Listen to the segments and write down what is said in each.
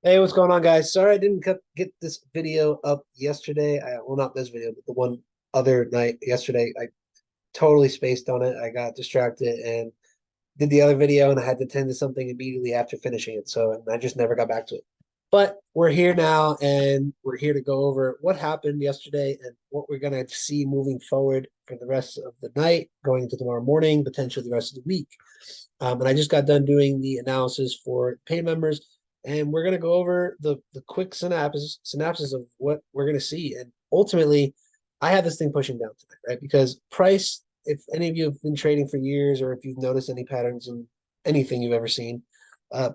Hey, what's going on, guys? Sorry I didn't get this video up yesterday. Well, not this video, but the one other night yesterday. I totally spaced on it. I got distracted and did the other video, and I had to tend to something immediately after finishing it. So, and I just never got back to it. But we're here now, and we're here to go over what happened yesterday and what we're gonna see moving forward for the rest of the night, going into tomorrow morning, potentially the rest of the week. And I just got done doing the analysis for paid members, and we're going to go over the quick synopsis of what we're going to see. And ultimately, I have this thing pushing down tonight, right? Because price, if any of you have been trading for years, or if you've noticed any patterns in anything you've ever seen,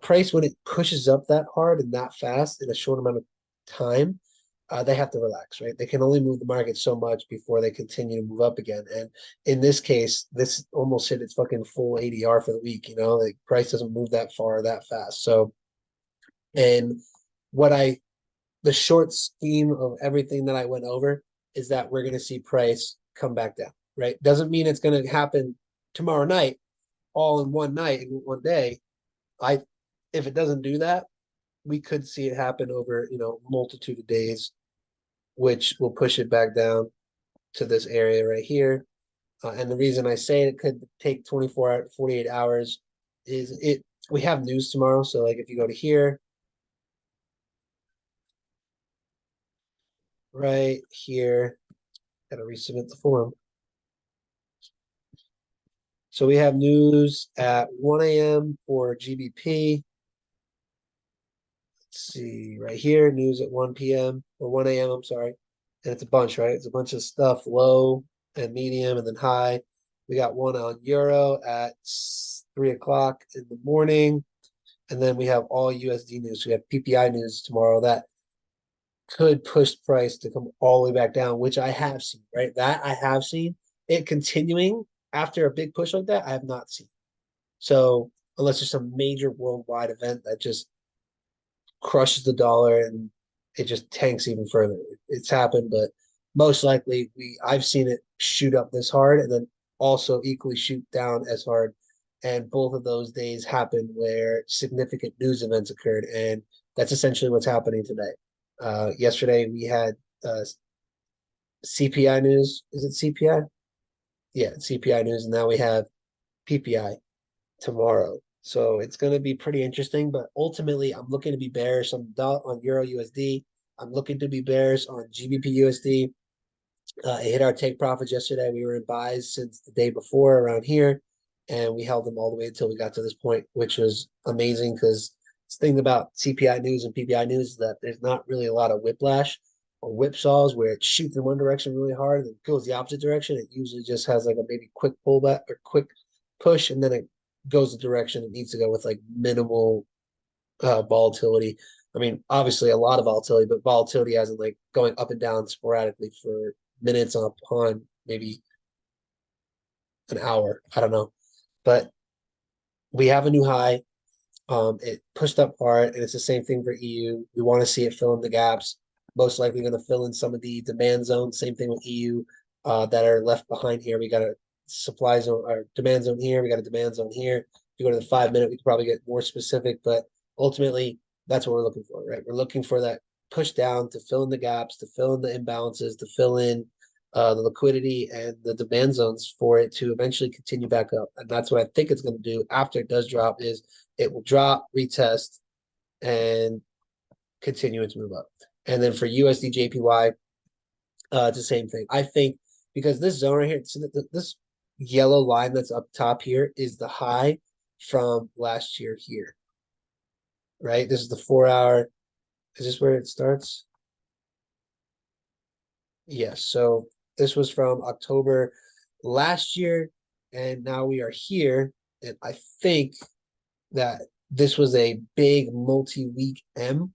price when it pushes up that hard and that fast in a short amount of time, they have to relax, right? They can only move the market so much before they continue to move up again. And in this case, this almost hit its fucking full ADR for the week. Like price doesn't move that far that fast. So, and what I, the short scheme of everything that I went over is that we're going to see price come back down, right? Doesn't mean it's going to happen tomorrow night, all in one night, in one day. I, if it doesn't do that, we could see it happen over, multitude of days, which will push it back down to this area right here. And the reason I say it could take 24 48 hours is we have news tomorrow. So like if you go to here, right here, gotta resubmit the form. So we have news at 1 a.m. for GBP. Let's see, right here, news at 1 p.m. or 1 a.m. I'm sorry. And it's a bunch, right? It's a bunch of stuff, low and medium and then high. We got one on Euro at 3 o'clock in the morning. And then we have all USD news. We have PPI news tomorrow that could push price to come all the way back down, which I have seen, right? That I have seen it continuing after a big push like that. I have not seen. So unless there's some major worldwide event that just crushes the dollar and it just tanks even further. It's happened, but most likely I've seen it shoot up this hard and then also equally shoot down as hard. And both of those days happened where significant news events occurred, and that's essentially what's happening today. Yesterday we had CPI news. Is it CPI? Yeah, CPI news, and now we have PPI tomorrow. So it's going to be pretty interesting. But ultimately, I'm looking to be bearish on Euro USD. I'm looking to be bearish on GBP USD. It hit our take profits yesterday. We were in buys since the day before around here, and we held them all the way until we got to this point, which was amazing because the thing about CPI news and PPI news is that there's not really a lot of whiplash or whipsaws where it shoots in one direction really hard and then goes the opposite direction. It usually just has like a maybe quick pullback or quick push, and then it goes the direction it needs to go with like minimal volatility. I mean, obviously a lot of volatility, but volatility as in like going up and down sporadically for minutes upon maybe an hour. I don't know. But we have a new high. It pushed up hard, and it's the same thing for EU. We want to see it fill in the gaps. Most likely going to fill in some of the demand zones. Same thing with EU that are left behind here. We got a supply zone or demand zone here. We got a demand zone here. If you go to the 5 minute, we could probably get more specific, but ultimately, that's what we're looking for, right? We're looking for that push down to fill in the gaps, to fill in the imbalances, to fill in the liquidity and the demand zones for it to eventually continue back up. And that's what I think it's going to do after it does drop is it will drop, retest, and continue to move up. And then for USD JPY, it's the same thing. I think because this zone right here, so this yellow line that's up top here is the high from last year here, right? This is the 4 hour. Is this where it starts? Yes. So this was from October last year, and now we are here. And I think that this was a big multi-week M.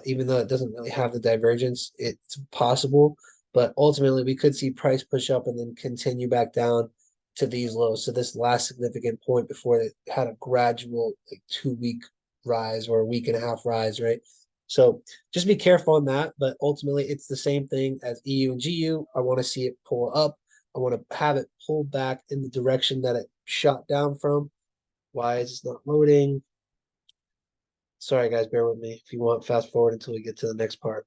Even though it doesn't really have the divergence, it's possible. But ultimately, we could see price push up and then continue back down to these lows. So this last significant point before it had a gradual like 2 week rise or a week and a half rise, right? So just be careful on that. But ultimately, it's the same thing as EU and GU. I want to see it pull up. I want to have it pull back in the direction that it shot down from. Why is it not loading? Sorry, guys, bear with me. If you want, fast forward until we get to the next part.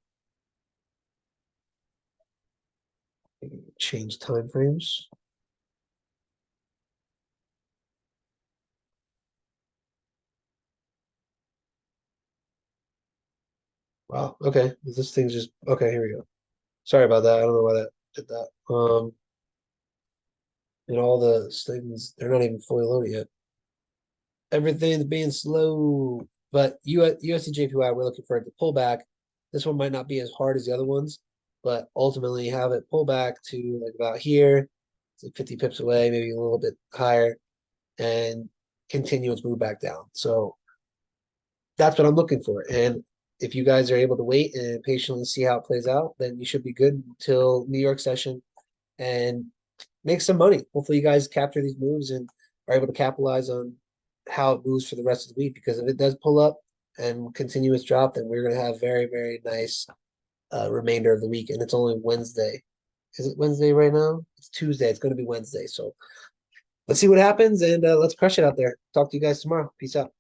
Change time frames. Wow. Okay. This thing's just okay. Here we go. Sorry about that. I don't know why that did that. And all the things they're not even fully loaded yet. Everything's being slow. But USDJPY, we're looking for it to pull back. This one might not be as hard as the other ones, but ultimately have it pull back to like about here. It's like 50 pips away, maybe a little bit higher, and continue its move back down. So that's what I'm looking for. And if you guys are able to wait and patiently see how it plays out, then you should be good until New York session and make some money. Hopefully, you guys capture these moves and are able to capitalize on how it moves for the rest of the week. Because if it does pull up and continue its drop, then we're going to have very, very nice remainder of the week. And it's only Wednesday. Is it Wednesday right now? It's Tuesday. It's going to be Wednesday. So let's see what happens and let's crush it out there. Talk to you guys tomorrow. Peace out.